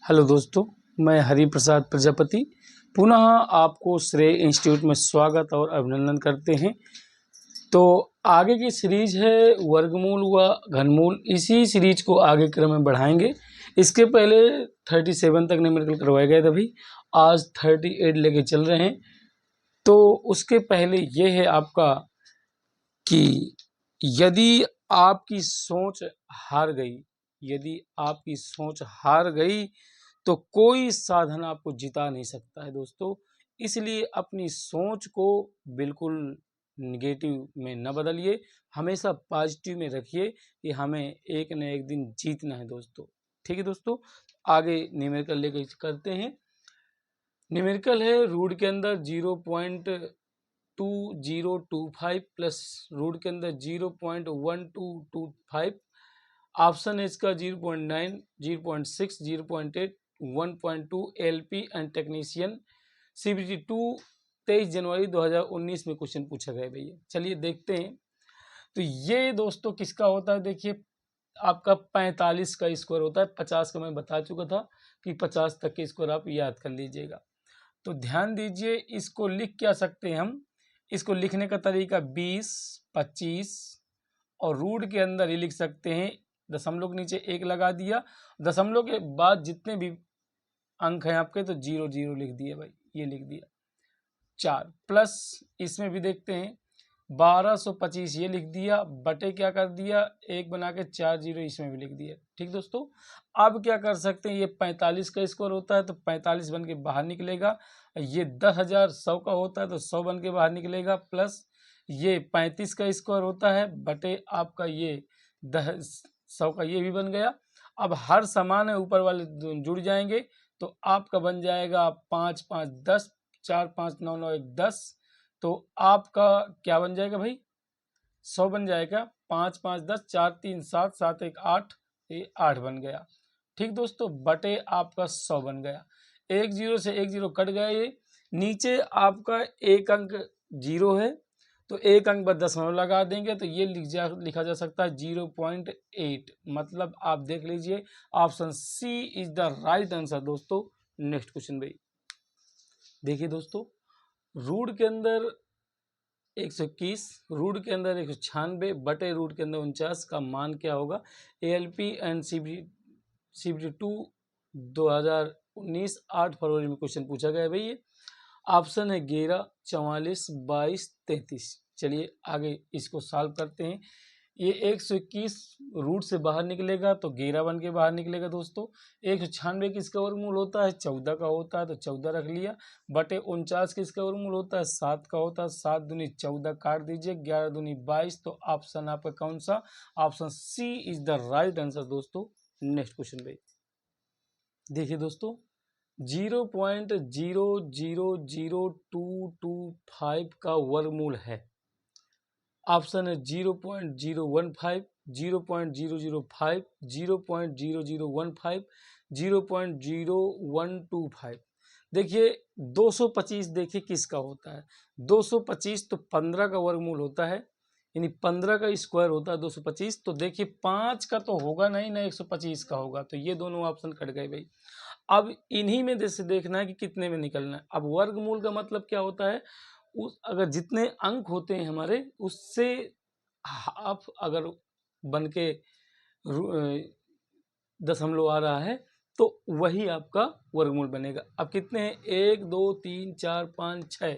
Hello दोस्तों, मैं हरि प्रसाद प्रजापति पुनः आपको श्रेय इंस्टीट्यूट में स्वागत और अभिनंदन करते हैं। तो आगे की सीरीज है वर्गमूल व घनमूल। इसी सीरीज को आगे क्रम में बढ़ाएंगे। इसके पहले 37 तक न्यूमेरिकल करवाए गए थे, अभी आज 38 लेके चल रहे हैं। तो उसके पहले ये है आपका कि यदि आपकी सोच हार गई, यदि आपकी सोच हार गई तो कोई साधन आपको जिता नहीं सकता है दोस्तों। इसलिए अपनी सोच को बिल्कुल निगेटिव में न बदलिए, हमेशा पॉजिटिव में रखिए कि हमें एक न एक दिन जीतना है दोस्तों। ठीक है दोस्तों, आगे न्यूमेरिकल लेकर करते हैं। न्यूमेरिकल है रूट के अंदर 0.2025 प्लस रूट के अंदर 0.1225। ऑप्शन है इसका 0.9, 0.6, 0.8, 1.2 LP एंड टेक्नीशियन। CBT 2 23 जनवरी 2019 में क्वेश्चन पूछा गया भैया। चलिए देखते हैं। तो ये दोस्तों किसका होता है, देखिए आपका 45 का स्क्वायर होता है। 50 का मैं बता चुका था कि 50 तक के स्क्वायर आप याद कर लीजिएगा। तो ध्यान दीजिए, इसको लिख क्या सकते हैं हम, इसको लिखने का तरीका 20, 25 और रूट के अंदर ये लिख सकते हैं, दशमलव के नीचे 1 लगा दिया, दशमलव के बाद जितने भी अंक हैं आपके तो 0 0 लिख दिए भाई, ये लिख दिया 4 प्लस इसमें भी देखते हैं 1225 ये लिख दिया, बटे क्या कर दिया 1 बना के 4 0 इसमें भी लिख दिया। ठीक दोस्तों, अब क्या कर सकते हैं, ये 45 का स्कोर होता है तो 45 बन के बाहर निकलेगा। ये 10,100 का होता है तो 100 बन के बाहर निकलेगा, प्लस ये 35 का स्क्वायर होता है बटे आपका ये 100 का ये भी बन गया। अब हर समान है, ऊपर वाले जुड़ जाएंगे तो आपका बन जाएगा 5 5 10, 4 5 9 9 1 10। तो आपका क्या बन जाएगा भाई, 100 बन जाएगा। 5 5 10, 4 3 7, 7 1 8, ये 8 बन गया। ठीक दोस्तों, बटे आपका 100 बन गया। 1 0 से 1 0 कट गया। ये नीचे आपका एक अंक 0 है तो एक अंक पर दशमलव लगा देंगे तो ये लिखा जा सकता है 0.8। मतलब आप देख लीजिए option C is the right answer दोस्तों। नेक्स्ट क्वेश्चन भाई देखिए दोस्तों, रूट के अंदर 121, रूट के अंदर 196 बटे रूट के अंदर 49 का मान क्या होगा। ALP एंड CBT 2 2019 8 फरवरी में क्वेश्चन पूछा गया है भाई। ये ऑप्शन है 11, 44, 22, 33। चलिए आगे इसको सॉल्व करते हैं। ये 121 रूट से बाहर निकलेगा तो 11 बन के बाहर निकलेगा दोस्तों। 196 किसका वर्गमूल होता है, 14 का होता है तो 14 रख लिया, बटे 49 किसका वर्गमूल होता है, 7 का होता है। 7 दूनी 14 काट दीजिए, 11 दूनी 22। तो ऑप्शन आपका कौन सा, option C is the right answer दोस्तों। नेक्स्ट क्वेश्चन भाई देखिए दोस्तों, 0.000225 का वर्गमूल है। ऑप्शन है 0.015, 0.005, 0.0015, 0.0125। देखिए 225 देखिए किसका होता है, 225 तो 15 का वर्गमूल होता है, यानी 15 का स्क्वायर होता है 225। तो देखिए 5 का तो होगा नहीं ना, 125 का होगा, तो ये दोनों ऑप्शन कट गए भाई। अब इन्हीं में जैसे देखना है कि कितने में निकलना है। अब वर्गमूल का मतलब क्या होता है, उस अगर जितने अंक होते हैं हमारे उससे हाफ अगर बन के दशमलव आ रहा है तो वही आपका वर्गमूल बनेगा। अब कितने हैं, 1 2 3 4 5 6,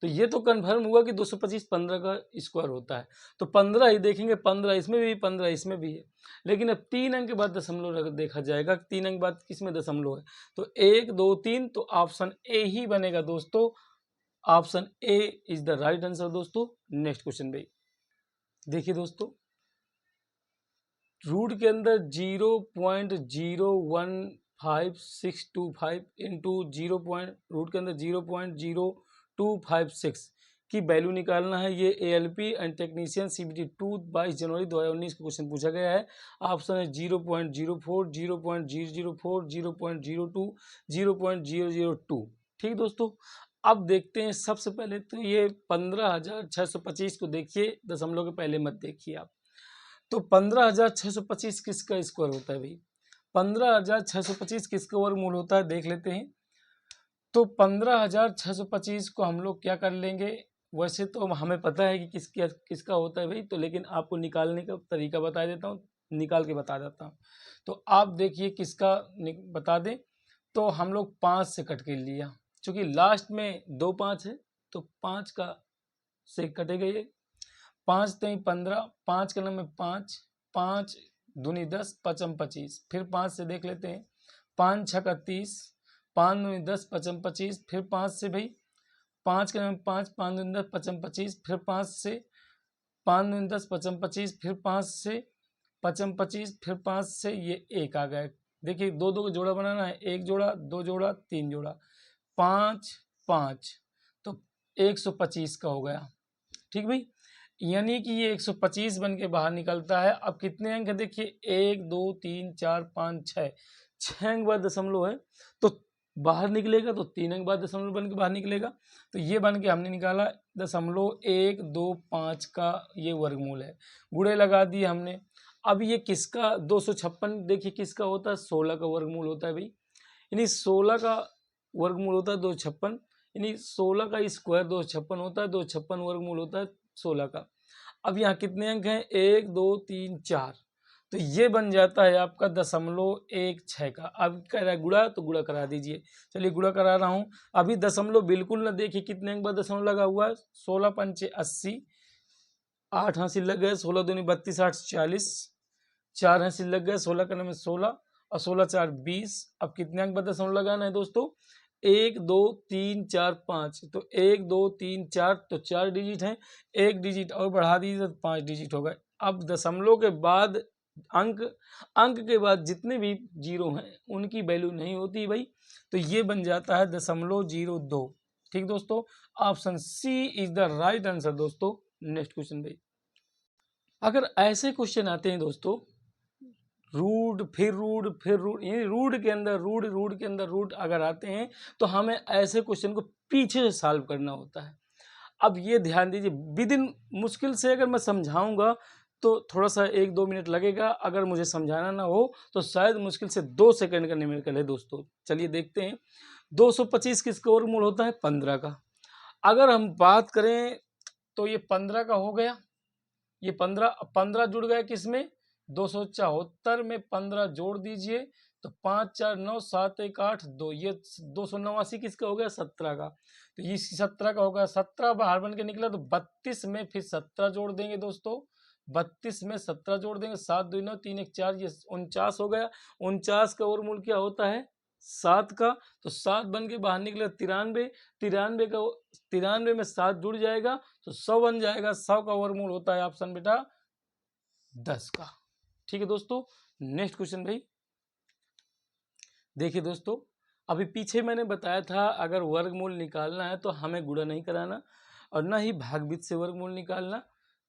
तो ये तो कन्फर्म हुआ कि 225 15 का स्क्वायर होता है, तो 15 ही देखेंगे, 15 इसमें भी 15 इसमें भी है। लेकिन अब 3 अंक के बाद दशमलव देखा जाएगा, 3 अंक बाद किसमें दशमलव है, तो 1 2 3, तो ऑप्शन ए ही बनेगा दोस्तों। Option A is the right answer दोस्तों। नेक्स्ट क्वेश्चन भाई देखिए दोस्तों, रूट के अंदर 0.015625 इंटू रूट के अंदर 0.0256 की वैल्यू निकालना है। ये ALP एंड टेक्नीशियन CBT 2 22 जनवरी 2019 को क्वेश्चन पूछा गया है। ऑप्शन है 0.04, 0.004, 0.02, 0.002। ठीक दोस्तों, अब देखते हैं। सबसे पहले तो ये 15,625 को देखिए, दशमलव के पहले मत देखिए आप। तो 15,625 किसका स्क्वायर होता है भाई, 15,625 किसका वर्गमूल होता है देख लेते हैं। तो 15,625 को हम लोग क्या कर लेंगे, वैसे तो हमें पता है कि किसका होता है भाई, तो लेकिन आपको निकालने का तरीका बता देता हूँ, निकाल के बता देता हूँ। तो आप देखिए किसका बता दें, तो हम लोग 5 से कट के लिया, क्योंकि लास्ट में 2 5 है, तो 5 का से कटेगा ये। 5 3 15, 5 का नंबर 5, 5 दूनी 10, 5 25, फिर 5 से देख लेते हैं, 5 6 का 30, 5 दूनी 10, 5 25, फिर 5 से भाई 5 का नंबर 5, 5 दूनी 10, 5 25, फिर 5 से 5 दूनी 10, 5 25, फिर 5 से 5 25, फिर 5 से ये 1 आ गया। देखिए दो दो का जोड़ा बनाना है, 1 जोड़ा 2 जोड़ा 3 जोड़ा, 5 5, तो 125 का हो गया। ठीक भाई, यानी कि ये 125 बन के बाहर निकलता है। अब कितने अंक है देखिए, 1 2 3 4 5 6, 6 अंक बाद दशमलव है, तो बाहर निकलेगा तो 3 अंक बाद दशमलव बन के बाहर निकलेगा। तो ये बन के हमने निकाला 0.125 का ये वर्गमूल है। गुणे लगा दिए हमने। अब ये किसका 256 देखिए किसका होता है, 16 का वर्गमूल होता है भाई, यानी 16 का वर्गमूल होता है 256, यानी 16 का स्क्वायर 256 होता है, 256 वर्गमूल होता है 16 का। अब यहाँ कितने अंक हैं, 1 2 3 4, तो ये बन जाता है आपका 0.16 का। अब कह रहा है गुणा, तो गुणा करा दीजिए। चलिए गुणा करा रहा हूँ। अभी दशमलव बिल्कुल ना देखिए कितने अंक बाद दशमलव लगा हुआ है, 16 पंचे 80, 8 हासिल लग गए, 16 दूनी 32 8 40, 4 हासिल लग गए, 16 का नंबर 16 और 16 4 20। अब कितने अंक बाद दशमलव लगाना है दोस्तों, 1 2 3 4 5, तो 1 2 3 4, तो 4 डिजिट हैं, 1 डिजिट और बढ़ा दीजिए तो 5 डिजिट हो गए। अब दशमलव के बाद अंक, अंक के बाद जितने भी जीरो हैं उनकी वैल्यू नहीं होती भाई, तो ये बन जाता है 0.02। ठीक दोस्तों, option C is the right answer दोस्तों। नेक्स्ट क्वेश्चन भाई, अगर ऐसे क्वेश्चन आते हैं दोस्तों, रूट फिर रूट फिर रूट, यानी रूट के अंदर रूट, रूट के अंदर रूट अगर आते हैं तो हमें ऐसे क्वेश्चन को पीछे से सॉल्व करना होता है। अब ये ध्यान दीजिए, विद इन मुश्किल से अगर मैं समझाऊंगा तो थोड़ा सा 1-2 मिनट लगेगा, अगर मुझे समझाना ना हो तो शायद मुश्किल से 2 सेकंड का न्यूमेरिकल है दोस्तों। चलिए देखते हैं, 225 किसका वर्गमूल होता है, 15 का। अगर हम बात करें तो ये 15 का हो गया, ये 15 जुड़ गया किसमें, 274 में 15 जोड़ दीजिए, तो 5 4 9 7 1 8 2, ये 289 किसका हो गया, 17 का। तो ये 17 का होगा, 17 बाहर बन के निकला, तो 32 में फिर 17 जोड़ देंगे दोस्तों, 32 में 17 जोड़ देंगे, 7 2 9 3 1 4, ये 49 हो गया। 49 का वर्गमूल क्या होता है, 7 का, तो 7 बन के बाहर निकला 93, 93 का 93 में 7 जुड़ जाएगा तो 100 बन जाएगा। 100 का वर्गमूल होता है ऑप्शन बेटा 10 का। ठीक है दोस्तों, नेक्स्ट क्वेश्चन भाई देखिए दोस्तों, अभी पीछे मैंने बताया था अगर वर्गमूल निकालना है तो हमें गुणा नहीं कराना और ना ही भागबित से वर्गमूल निकालना।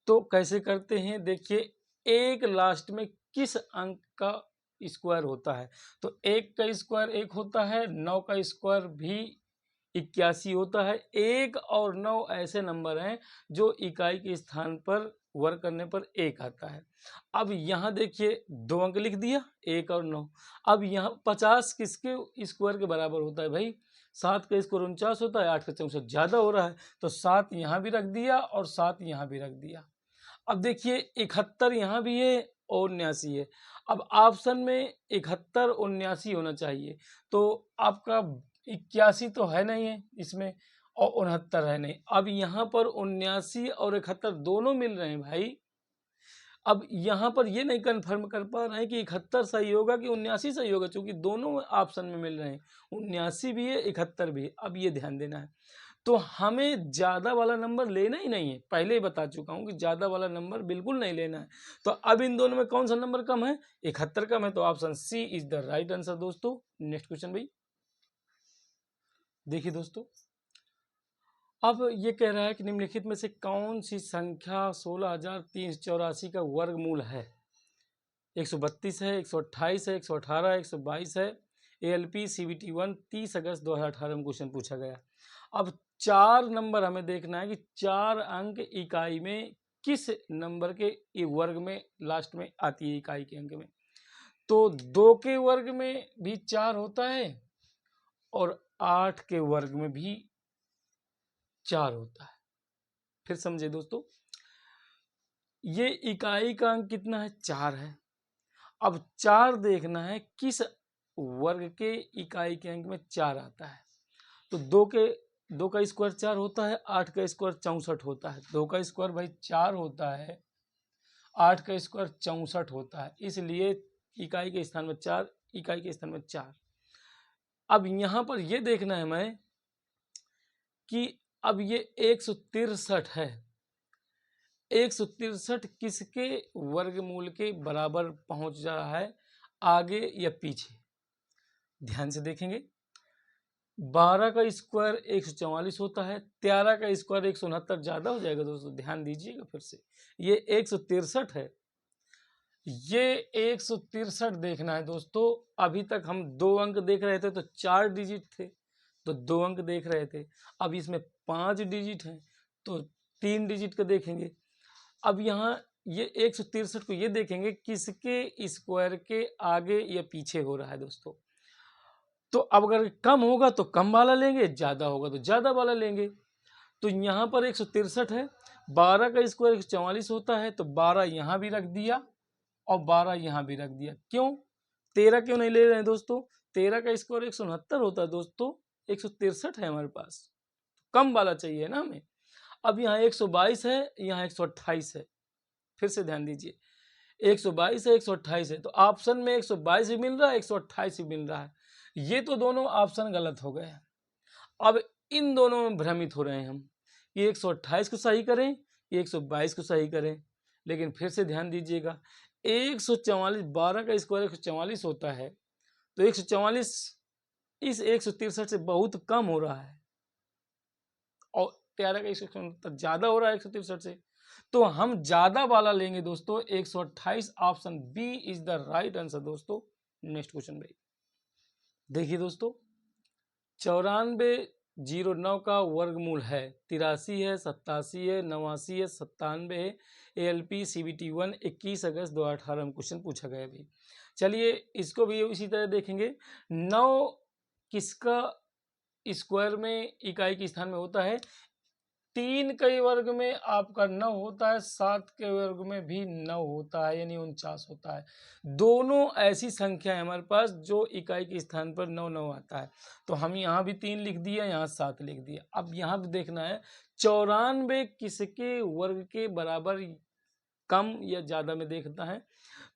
तो कैसे करते हैं देखिए, एक लास्ट में किस अंक का स्क्वायर होता है, तो 1 का स्क्वायर 1 होता है, 9 का स्क्वायर भी 81 होता है। 1 और 9 ऐसे नंबर हैं जो इकाई के स्थान पर वर्ग करने पर 1 आता है। अब यहाँ देखिए 2 अंक लिख दिया, 1 और 9। अब यहाँ 50 किसके स्क्वायर के बराबर होता है भाई, 7 का स्क्वायर 49 होता है, 8 का 64 ज़्यादा हो रहा है, तो 7 यहाँ भी रख दिया और 7 यहाँ भी रख दिया। अब देखिए 71 यहाँ भी है और 79 है। अब ऑप्शन में 71 और 79 होना चाहिए, तो आपका 81 तो है नहीं है इसमें और 69 है नहीं। अब यहाँ पर 79 और 71 दोनों मिल रहे हैं भाई। अब यहाँ पर ये नहीं कंफर्म कर पा रहे हैं कि 71 सही होगा कि 79 सही होगा, क्योंकि दोनों ऑप्शन में मिल रहे हैं, 79 भी है 71 भी है। अब ये ध्यान देना है, तो हमें ज़्यादा वाला नंबर लेना ही नहीं है, पहले ही बता चुका हूँ कि ज़्यादा वाला नंबर बिल्कुल नहीं लेना है। तो अब इन दोनों में कौन सा नंबर कम है, 71 कम है, तो option C is the right answer दोस्तों। नेक्स्ट क्वेश्चन भाई देखिए दोस्तों, अब ये कह रहा है कि निम्नलिखित में से कौन सी संख्या 16,384 का वर्गमूल है। 132 है, 128 है, 118 है, 122 है। ALP CBT 1 30 अगस्त 2018 में क्वेश्चन पूछा गया। अब 4 नंबर हमें देखना है कि 4 अंक इकाई में किस नंबर के वर्ग में लास्ट में आती है इकाई के अंक में। तो 2 के वर्ग में भी 4 होता है और 8 के वर्ग में भी 4 होता है। फिर समझे दोस्तों, ये इकाई का अंक कितना है, 4 है। अब 4 देखना है किस वर्ग के इकाई के अंक में 4 आता है। तो 2 का स्क्वायर 4 होता है, 8 का स्क्वायर 64 होता है। 2 का स्क्वायर भाई 4 होता है, 8 का स्क्वायर 64 होता है, इसलिए इकाई के स्थान में 4, इकाई के स्थान में 4। अब यहाँ पर ये देखना है मैं कि अब ये 163 है, 163 किसके वर्गमूल के बराबर पहुंच रहा है, आगे या पीछे। ध्यान से देखेंगे, 12 का स्क्वायर 144 होता है, 13 का स्क्वायर 169 ज़्यादा हो जाएगा दोस्तों, ध्यान दीजिएगा फिर से। ये 163 है, ये 163 देखना है दोस्तों। अभी तक हम 2 अंक देख रहे थे तो 4 डिजिट थे, तो 2 अंक देख रहे थे। अब इसमें 5 डिजिट हैं तो 3 डिजिट का देखेंगे। अब यहाँ ये 163 को ये देखेंगे किसके स्क्वायर के आगे या पीछे हो रहा है दोस्तों। तो अब अगर कम होगा तो कम वाला लेंगे, ज़्यादा होगा तो ज़्यादा वाला लेंगे। तो यहाँ पर 163 है, 12 का स्क्वायर 144 होता है, तो 12 यहाँ भी रख दिया और 12 यहाँ भी रख दिया। क्यों 13 क्यों नहीं ले रहे हैं दोस्तों, 13 का स्क्वायर 169 होता है दोस्तों, 163 है हमारे पास, कम वाला चाहिए ना हमें। अब यहाँ 122 है, यहाँ 128 है। फिर से ध्यान दीजिए, 122 है, 128 है, तो ऑप्शन में 122 भी मिल रहा है, 128 भी मिल रहा है। ये तो दोनों ऑप्शन गलत हो गए। अब इन दोनों में भ्रमित हो रहे हैं हम, ये 128 को सही करें, ये 122 को सही करें। लेकिन फिर से ध्यान दीजिएगा, 144, 12 का स्क्वायर 144 होता है, तो 144 इस 163 से बहुत कम हो रहा है और 13 का 169 ज़्यादा हो रहा है 163 से। तो हम ज़्यादा वाला लेंगे दोस्तों, 128। Option B is the right answer दोस्तों। नेक्स्ट क्वेश्चन भाई देखिए दोस्तों, 9409 का वर्गमूल है 83 है, 87 है, 89 है, 97 है। ALP CBT 1 21 अगस्त 2018 में क्वेश्चन पूछा गया भाई। चलिए इसको भी इसी तरह देखेंगे। 9 किसका स्क्वायर में इकाई के स्थान में होता है, 3 के वर्ग में आपका 9 होता है, 7 के वर्ग में भी 9 होता है, यानी 49 होता है। दोनों ऐसी संख्या है हमारे पास जो इकाई के स्थान पर 9 9 आता है। तो हम यहाँ भी 3 लिख दिया, यहाँ 7 लिख दिया। अब यहाँ भी देखना है 94 किसके वर्ग के बराबर कम या ज़्यादा में देखता है।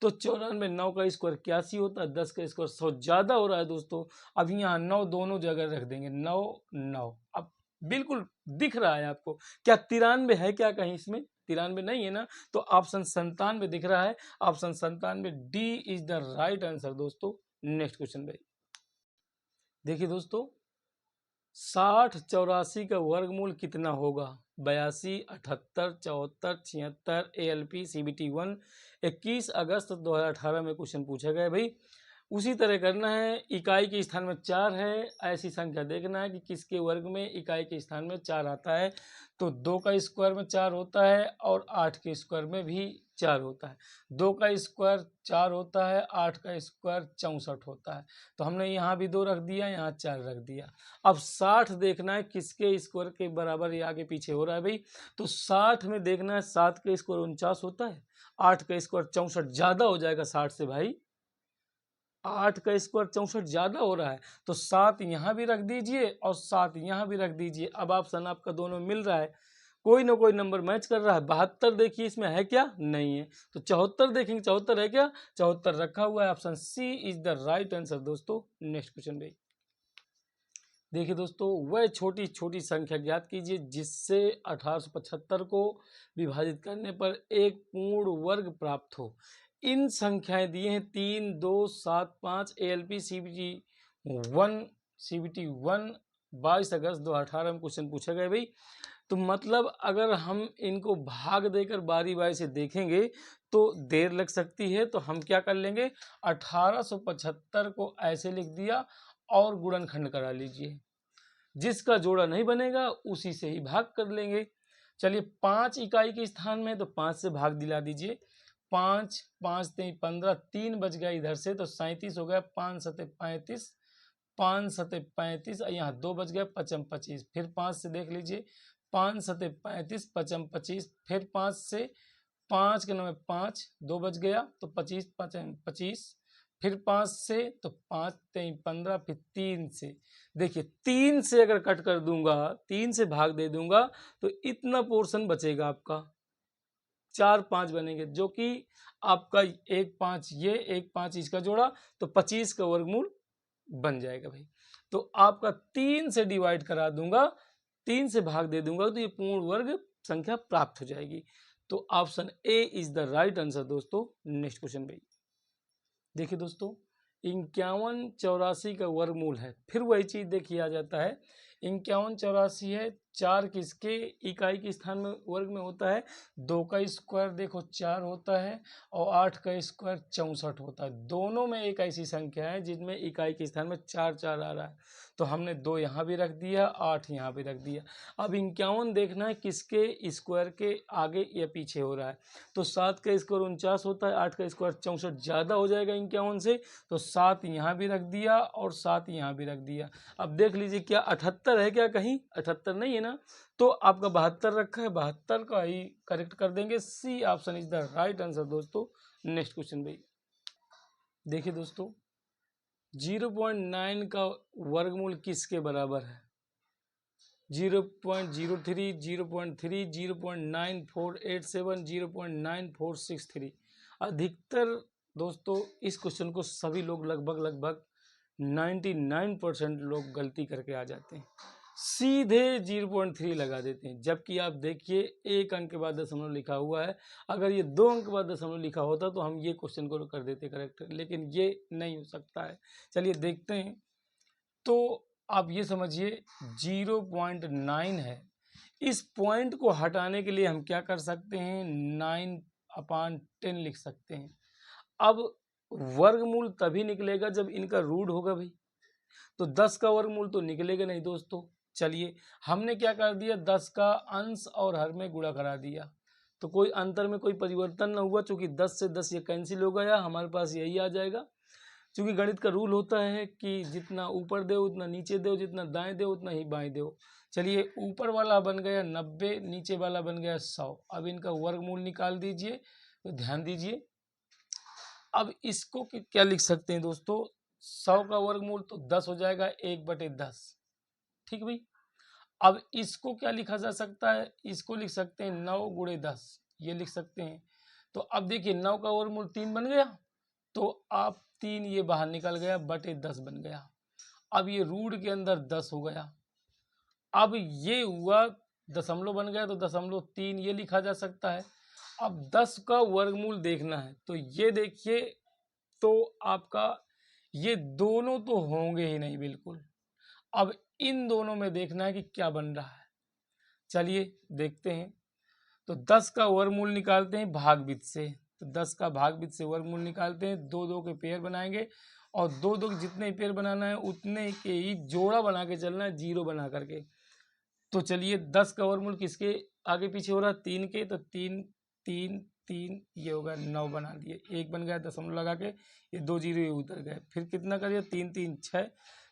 तो 94, 9 का स्क्वायर 81 होता है, 10 का स्क्वायर 100 ज़्यादा हो रहा है दोस्तों। अब यहाँ 9 दोनों जगह रख देंगे, 9 9। अब बिल्कुल दिख रहा है आपको, क्या 93 है क्या कहीं इसमें, 93 नहीं है ना, तो ऑप्शन 97 दिख रहा है। Option 97 D is the right answer दोस्तों। नेक्स्ट क्वेश्चन भाई देखिए दोस्तों, 60 84 का वर्गमूल कितना होगा, 82 78 74 76। ALP CBT 1 21 अगस्त 2018 में क्वेश्चन पूछा गया भाई। उसी तरह करना है, इकाई के स्थान में 4 है, ऐसी संख्या देखना है कि किसके वर्ग में इकाई के स्थान में 4 आता है। तो 2 का स्क्वायर में 4 होता है और 8 के स्क्वायर में भी 4 होता है। 2 का स्क्वायर 4 होता है, 8 का स्क्वायर 64 होता है। तो हमने यहाँ भी 2 रख दिया, यहाँ 4 रख दिया। अब 60 देखना है किसके स्क्वायर के बराबर ये आगे पीछे हो रहा है भाई। तो 60 में देखना है, 7 का स्क्वायर 49 होता है, 8 का स्क्वायर 64 ज़्यादा हो जाएगा 60 से भाई, 8 का स्क्वायर 64 ज़्यादा हो रहा है। तो 7 यहाँ भी रख दीजिए और 7 यहाँ भी रख दीजिए। अब ऑप्शन आपका दोनों मिल रहा है, कोई ना कोई नंबर मैच कर रहा है। 72 देखिए इसमें है क्या, नहीं है। तो 74 देखेंगे, 74 है क्या, 74 रखा हुआ है। Option C is the right answer दोस्तों। नेक्स्ट क्वेश्चन भाई देखिए दोस्तों, वह छोटी छोटी संख्या ज्ञात कीजिए जिससे 1875 को विभाजित करने पर एक पूर्ण वर्ग प्राप्त हो। इन संख्याएं दिए हैं 3 2 7 5। ALP CBT 1 22 अगस्त 2018 में क्वेश्चन पूछा गया भाई। तो मतलब अगर हम इनको भाग देकर बारी बारी से देखेंगे तो देर लग सकती है, तो हम क्या कर लेंगे, 1875 को ऐसे लिख दिया और गुणनखंड करा लीजिए। जिसका जोड़ा नहीं बनेगा उसी से ही भाग कर लेंगे। चलिए 5 इकाई के स्थान में तो 5 से भाग दिला दीजिए। 5 5 3 15, 3 बच गया इधर से तो 37 हो गया, 5 सते 35, 5 सते 35, यहाँ 2 बच गया, 55 25, फिर 5 से देख लीजिए, 5 सते 35, 55 25, फिर 5 से, 5 के 9 5, 2 बच गया तो 25 55 25, फिर 5 से तो 5 3 15, फिर 3 से, देखिए 3 से अगर कट कर दूंगा, 3 से भाग दे दूंगा तो इतना पोर्शन बचेगा आपका, 4 5 बनेंगे, जो कि आपका 1 5 ये 1 5 इसका जोड़ा तो 25 का वर्गमूल बन जाएगा भाई। तो आपका 3 से डिवाइड करा दूंगा, 3 से भाग दे दूंगा तो ये पूर्ण वर्ग संख्या प्राप्त हो जाएगी। तो option A is the right answer दोस्तों। नेक्स्ट क्वेश्चन भाई, देखिए दोस्तों 51 84 का वर्गमूल है, फिर वही चीज देखिए आ जाता है, 51 84 है, 4 किसके इकाई के स्थान में वर्ग में होता है, 2 का स्क्वायर देखो 4 होता है और 8 का स्क्वायर 64 होता है। दोनों में एक ऐसी संख्या है जिसमें इकाई के स्थान में 4 4 आ रहा है, तो हमने 2 यहाँ भी रख दिया, 8 यहाँ भी रख दिया। अब 51 देखना है किसके स्क्वायर के आगे या पीछे हो रहा है, तो 7 का स्क्वायर 49 होता है, 8 का स्क्वायर 64 ज़्यादा हो जाएगा 51 से, तो 7 यहाँ भी रख दिया और 7 यहाँ भी रख दिया। अब देख लीजिए क्या 78 है क्या, कहीं 78 नहीं है ना, तो आपका 72 रखा है, 72 का ही करेक्ट कर देंगे, C option is the right answer दोस्तों। नेक्स्ट क्वेश्चन भाई, देखिए दोस्तों 0.9 का वर्गमूल किसके बराबर है, 0.03 0.3 0.9487 0.9463। अधिकतर दोस्तों इस क्वेश्चन को सभी लोग लगभग 99% लोग गलती करके आ जाते हैं, सीधे 0.3 लगा देते हैं, जबकि आप देखिए एक अंक के बाद दशमलव लिखा हुआ है, अगर ये 2 अंक के बाद दशमलव लिखा होता तो हम ये क्वेश्चन को कर देते करेक्ट, लेकिन ये नहीं हो सकता है। चलिए देखते हैं, तो आप ये समझिए 0.9 है, इस पॉइंट को हटाने के लिए हम क्या कर सकते हैं, 9/10 लिख सकते हैं। अब वर्गमूल तभी निकलेगा जब इनका रूट होगा भाई, तो 10 का वर्गमूल तो निकलेगा नहीं दोस्तों। चलिए हमने क्या कर दिया, 10 का अंश और हर में गुणा करा दिया, तो कोई अंतर में कोई परिवर्तन न हुआ, चूंकि 10 से 10 ये कैंसिल हो गया, हमारे पास यही आ जाएगा। चूंकि गणित का रूल होता है कि जितना ऊपर दो उतना नीचे दो, जितना दाएं दो उतना ही बाएं दो। चलिए ऊपर वाला बन गया 90, नीचे वाला बन गया 100। अब इनका वर्गमूल निकाल दीजिए, तो ध्यान दीजिए, अब इसको क्या लिख सकते हैं दोस्तों, 100 का वर्गमूल तो 10 हो जाएगा, 1/10, ठीक भाई। अब इसको क्या लिखा जा सकता है, इसको लिख सकते हैं 9 × 10, ये लिख सकते हैं। तो अब देखिए 9 का वर्गमूल 3 बन गया, तो आप 3 ये बाहर निकल गया, बटे 10 बन गया। अब ये रूट के अंदर 10 हो गया, अब ये हुआ दशमलव बन गया, तो 0.3 ये लिखा जा सकता है। अब 10 का वर्गमूल देखना है, तो ये देखिए, तो आपका ये दोनों तो होंगे ही नहीं बिल्कुल। अब इन दोनों में देखना है कि क्या बन रहा है, चलिए देखते हैं। तो 10 का वर्गमूल निकालते हैं भागवित से, तो 10 का भागवित से वर्गमूल निकालते हैं, 2 2 के पेयर बनाएंगे और 2 2 के जितने पेयर बनाना है उतने के ही जोड़ा बना के चलना है, 0 बना करके। तो चलिए 10 का वर्गमूल किसके आगे पीछे हो रहा है, 3 के, तो 3 3 3 ये होगा 9 बना दिए, 1 बन गया दशमलव लगा के, ये 2 0 ये उतर गए, फिर कितना करिए 3 3 6,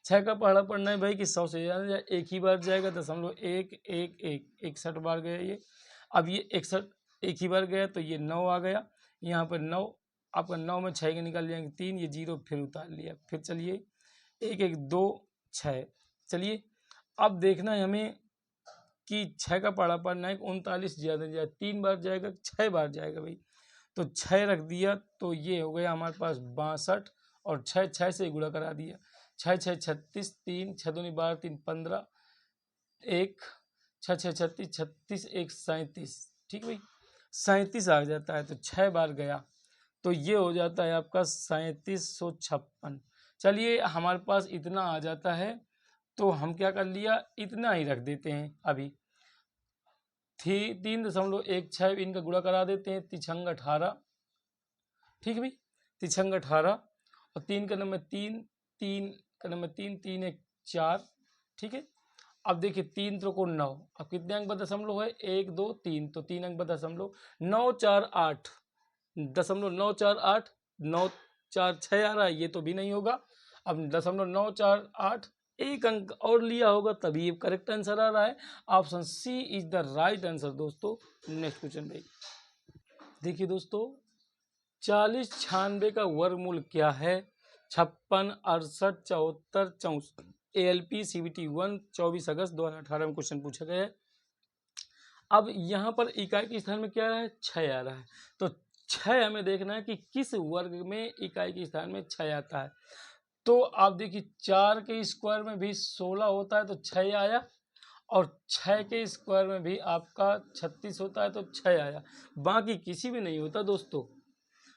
6 का पहाड़ा पढ़ना है भाई कि 100 से ज़्यादा एक ही बार जाएगा, 0.111 61 बार गया ये। अब ये 61 एक ही बार गया, तो ये 9 आ गया, यहाँ पर 9, आपका 9 में 6 के निकल जाएंगे 3, ये 0 फिर उतार लिया, फिर चलिए 1 1 2 6। चलिए अब देखना है हमें कि 6 का पहाड़ा पढ़ना है, 39 ज़्यादा जाए, 3 बार जाएगा 6 बार जाएगा भाई, तो 6 रख दिया, तो ये हो गया हमारे पास 62 और 6 6 से गुणा करा दिया, 6 6 36, 3 6 दूनी 12 3 15, 1 6 6 36 36 1 37, ठीक भाई 37 आ जाता है, तो 6 बार गया, तो ये हो जाता है आपका 3756। चलिए हमारे पास इतना आ जाता है, तो हम क्या कर लिया, इतना ही रख देते हैं अभी, 3.16 इनका गुणा करा देते हैं, 3 18, ठीक है भाई 3 18, और 3 का नंबर 3 3 का नंबर 3 3 1 4, ठीक है। अब देखिए 3 त्रिकोण 9, अब कितने अंक पर दशमलव है, 1 2 3, तो 3 अंक पर दशमलव, 9 4 8, .948, 946 आ रहा है, ये तो भी नहीं होगा। अब 0.948 एक अंक और लिया होगा तभी ये करेक्ट आंसर आ रहा है। Option C is the right answer दोस्तों। नेक्स्ट क्वेश्चन भाई, देखिए दोस्तों, 40 96 का वर्गमूल क्या है? 56, 68, 74, 64। ALP CBT 1 24 अगस्त 2018 में क्वेश्चन पूछा गया है। अब यहाँ पर इकाई के स्थान में क्या आ रहा है? 6 आ रहा है। तो 6 हमें देखना है कि किस वर्ग में इकाई के स्थान में 6 आता है। तो आप देखिए 4 के स्क्वायर में भी 16 होता है तो 6 आया, और 6 के स्क्वायर में भी आपका 36 होता है तो 6 आया, बाकी किसी भी नहीं होता दोस्तों।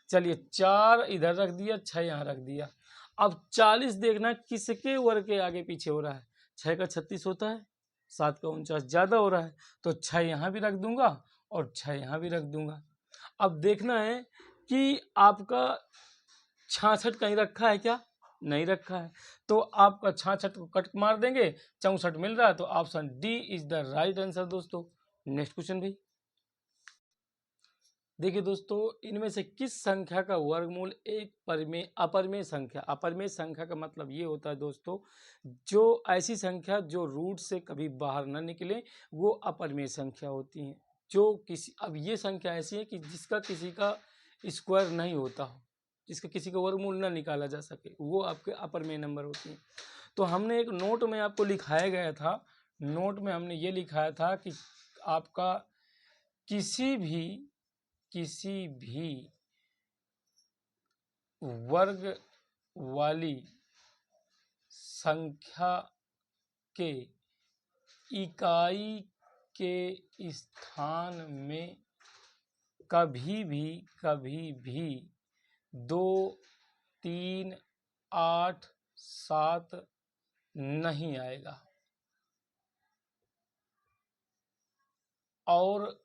चलिए 4 इधर रख दिया, 6 यहाँ रख दिया। अब 40 देखना किसके वर्ग के आगे पीछे हो रहा है? 6 का 36 होता है, 7 का 49 ज़्यादा हो रहा है, तो 6 यहाँ भी रख दूंगा और 6 यहाँ भी रख दूंगा। अब देखना है कि आपका 66 कहीं रखा है क्या? नहीं रखा है, तो आपका 66 को कट मार देंगे, 64 मिल रहा है, तो option D is the right answer दोस्तों। नेक्स्ट क्वेश्चन भी देखिए दोस्तों, इनमें से किस संख्या का वर्गमूल एक परिमेय अपरिमेय संख्या? अपरिमेय संख्या का मतलब ये होता है दोस्तों, जो ऐसी संख्या जो रूट से कभी बाहर न निकले वो अपरिमेय संख्या होती है। जो किसी, अब ये संख्या ऐसी है कि जिसका किसी का स्क्वायर नहीं होता हो, जिसका किसी का वर्गमूल ना निकाला जा सके, वो आपके अपरिमेय नंबर होती हैं। तो हमने एक नोट में आपको लिखाया गया था, नोट में हमने ये लिखाया था कि आपका किसी भी वर्ग वाली संख्या के इकाई के स्थान में कभी भी 2, 3, 8, 7 नहीं आएगा, और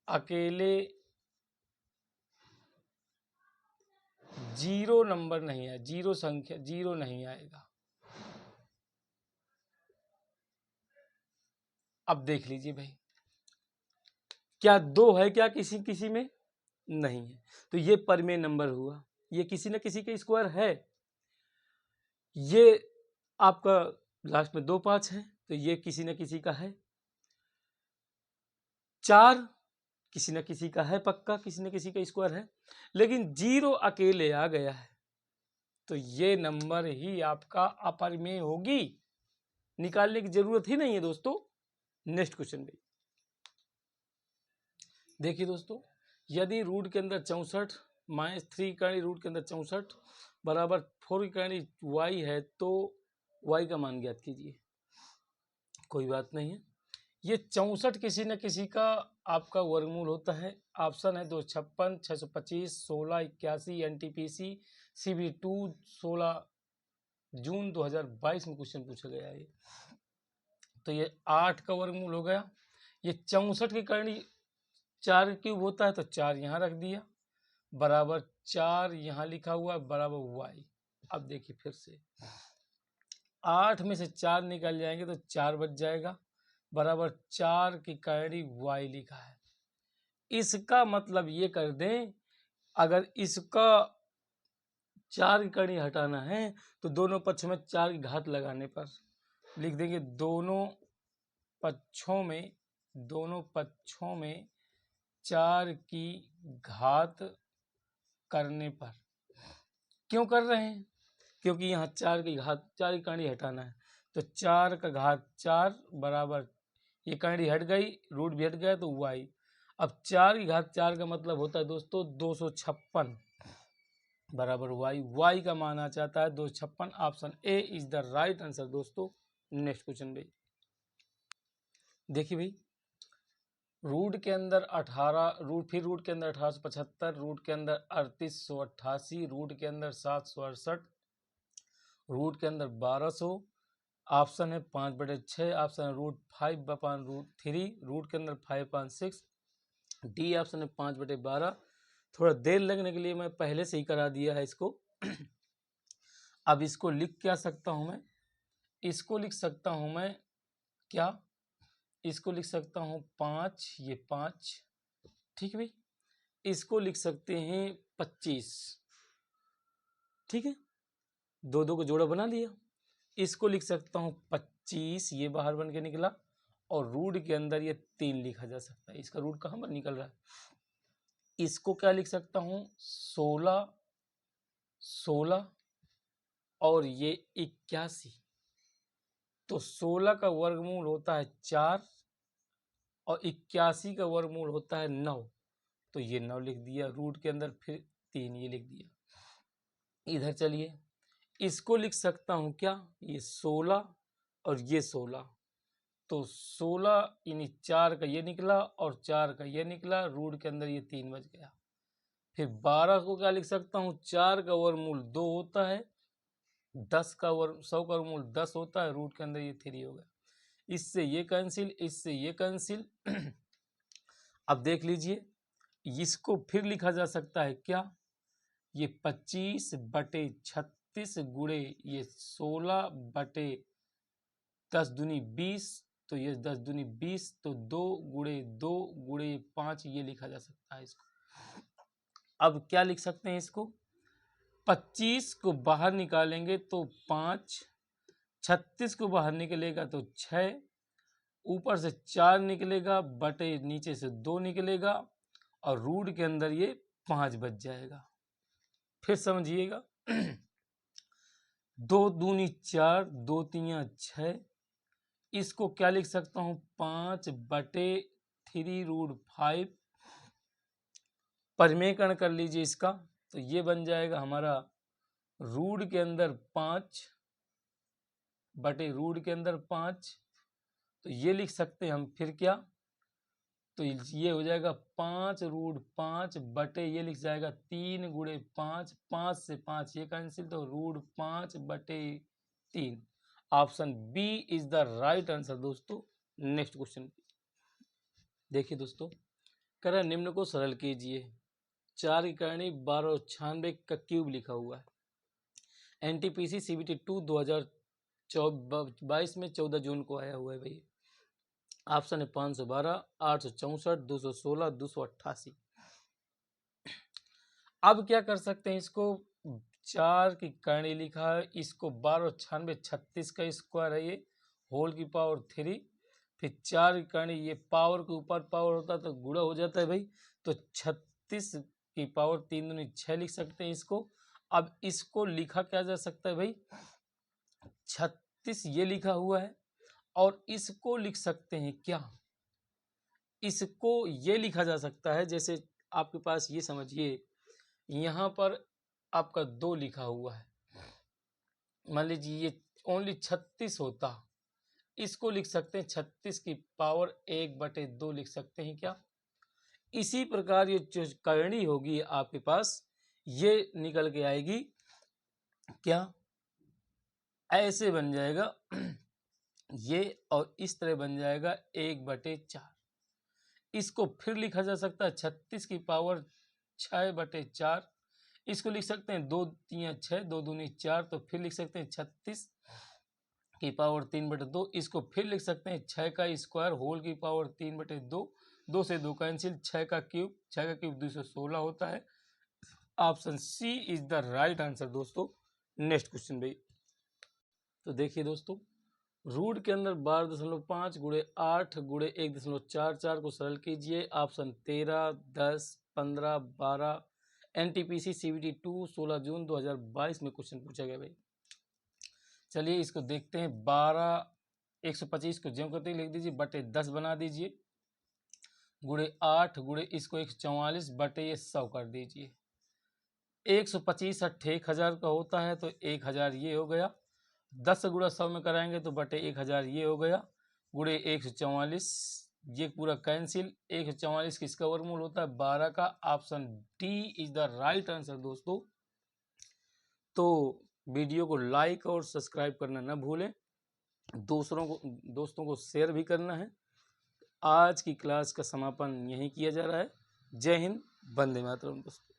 अकेले 0 नंबर नहीं है, 0 संख्या 0 नहीं आएगा। अब देख लीजिए भाई, क्या 2 है क्या किसी किसी में? नहीं है, तो ये परिमेय नंबर हुआ, ये किसी न किसी का स्क्वायर है। ये आपका लास्ट में 2 5 है, तो ये किसी न किसी का है। 4 किसी न किसी का है पक्का, किसी न किसी का स्क्वायर है, लेकिन 0 अकेले आ गया है, तो ये नंबर ही आपका अपरिमेय होगी, निकालने की जरूरत ही नहीं है दोस्तों। नेक्स्ट क्वेश्चन भी देखिए दोस्तों, यदि रूट के अंदर 64 -3 कर्ण रूट के अंदर 64 बराबर 4 कर्ण y है, तो y का मान ज्ञात कीजिए। कोई बात नहीं है, ये 64 किसी न किसी का आपका वर्गमूल होता है। ऑप्शन है 256, 625, 16, 81, NTPC CB2 16 जून 2022 में क्वेश्चन पूछा गया है। तो ये 8 का वर्गमूल हो गया। ये 64 की करनी 4 क्यूब होता है, तो 4 यहाँ रख दिया, बराबर 4 यहाँ लिखा हुआ बराबर y। अब देखिए फिर से 8 में से 4 निकल जाएंगे तो 4 बच जाएगा, बराबर 4 की करनी y लिखा है। इसका मतलब ये कर दें, अगर इसका 4 की करनी हटाना है तो दोनों पक्ष में 4 की घात लगाने पर लिख देंगे, दोनों पक्षों में 4 की घात करने पर। क्यों कर रहे हैं? क्योंकि यहाँ 4 की घात 4 की करनी हटाना है, तो 4 का घात 4 बराबर, ये करनी हट गई, रूट भी हट गया, तो y। अब 4 की घात 4 का मतलब होता है दोस्तों 256 बराबर y का मान आ जाता है 256। Option A is the right answer दोस्तों। नेक्स्ट क्वेश्चन भाई, देखिए भाई, रूट के अंदर 18 रूट, फिर रूट के अंदर 1875, रूट के अंदर 3888, रूट के अंदर 768, रूट के अंदर 1200। ऑप्शन है 5/6, ऑप्शन है √5/√3, रूट के अंदर 5/6, डी ऑप्शन है 5/12। थोड़ा देर लगने के लिए मैं पहले से ही करा दिया है इसको। अब इसको लिख क्या सकता हूँ मैं? इसको लिख सकता हूँ मैं क्या? इसको लिख सकता हूँ 5, ये 5, ठीक है भाई। इसको लिख सकते हैं 25, ठीक है, दो दो को जोड़ा बना लिया। इसको लिख सकता हूँ 25, ये बाहर बन के निकला, और रूट के अंदर ये 3 लिखा जा सकता है। इसका रूट कहाँ पर निकल रहा है? इसको क्या लिख सकता हूँ 16, 16 और ये 81। तो 16 का वर्गमूल होता है 4 और 81 का वर्गमूल होता है 9। तो ये 9 लिख दिया, रूट के अंदर फिर 3 ये लिख दिया। इधर चलिए, इसको लिख सकता हूँ क्या, ये 16 और ये 16। तो 16 यानी 4 का ये निकला और 4 का ये निकला, रूट के अंदर ये 3 बच गया। फिर 12 को क्या लिख सकता हूँ, 4 का वर्गमूल 2 होता है, 100 का वर्गमूल 10 होता है, रूट के अंदर ये 3 हो गया। इससे ये कैंसिल, इससे ये कैंसिल। अब देख लीजिए, इसको फिर लिखा जा सकता है क्या, ये 25/36 गुणे ये 16/10 दूनी 20, तो ये 10 दूनी 20, तो 2 गुणे 2 गुणे 5 ये लिखा जा सकता है इसको। अब क्या लिख सकते हैं इसको, 25 को बाहर निकालेंगे तो 5, 36 को बाहर निकलेगा तो 6, ऊपर से 4 निकलेगा, बटे नीचे से 2 निकलेगा, और रूट के अंदर ये 5 बच जाएगा। फिर समझिएगा, 2 दूनी 4, 2 तियां 6, इसको क्या लिख सकता हूँ 5/3√5। परिमेयकरण कर लीजिए इसका, तो ये बन जाएगा हमारा रूट के अंदर 5/रूट के अंदर 5। तो ये लिख सकते हैं हम फिर क्या, तो ये हो जाएगा 5√5 बटे ये लिख जाएगा 3 गुणे 5, 5 से 5 ये कैंसिल, तो √5/3। Option B is the right answer दोस्तों। नेक्स्ट क्वेश्चन देखिए दोस्तों, कह रहा है निम्न को सरल कीजिए। 4 की करणी 1296 का क्यूब लिखा हुआ है। एनटीपीसी सीबीटी 2 2022 में 14 जून को आया हुआ है भाई। ऑप्शन है 512, 864, 216, 288। अब क्या कर सकते हैं, इसको 4 की करणी लिखा है, इसको 1296 36 का स्क्वायर है, ये होल की पावर 3, फिर 4 की करणी, ये पावर के ऊपर पावर होता है तो गुणा हो जाता है भाई, तो 36 की पावर 3 दूनी 6 लिख सकते हैं इसको। अब इसको लिखा क्या जा सकता है भाई, 36 ये लिखा हुआ है, और इसको लिख सकते हैं क्या, इसको ये लिखा जा सकता है, जैसे आपके पास ये समझिए, यहाँ पर आपका 2 लिखा हुआ है, मान लीजिए ये ओनली 36 होता, इसको लिख सकते हैं 36 की पावर 1/2 लिख सकते हैं क्या। इसी प्रकार ये जो करणी होगी आपके पास, ये निकल के आएगी क्या, ऐसे बन जाएगा ये, और इस तरह बन जाएगा 1/4। इसको फिर लिखा जा सकता है 36 की पावर 6/4, इसको लिख सकते हैं 2 3 6, 2 दूनी 4, तो फिर लिख सकते हैं 36 की पावर 3/2, इसको फिर लिख सकते हैं 6 का स्क्वायर होल की पावर 3/2, 2 से 2 कैंसिल, 6 का क्यूब 216 होता है। Option C is the right answer दोस्तों। नेक्स्ट क्वेश्चन भाई, तो देखिए दोस्तों, रूट के अंदर 12.5 गुणे 8 गुणे 1.44 को सरल कीजिए। ऑप्शन 13, 10, 15, 12। एनटीपीसी सीबीटी 2 16 जून 2022 में क्वेश्चन पूछा गया भाई। चलिए इसको देखते हैं। 125 को ज्यों करते लिख दीजिए, बटे 10 बना दीजिए, गुणे 8 गुणे इसको 144 बटे ये 100 कर दीजिए। 125 1000 का होता है, तो 1000 ये हो गया। 10 गुणा 100 में कराएंगे तो बटे 1000 ये हो गया, गुणे 144 ये पूरा कैंसिल। 144 किसका वर्गमूल होता है, 12 का। Option D is the right answer दोस्तों। तो वीडियो को लाइक और सब्सक्राइब करना न भूलें, दोस्तों को शेयर भी करना है। आज की क्लास का समापन यहीं किया जा रहा है। जय हिंद, वंदे मातरम दोस्तों।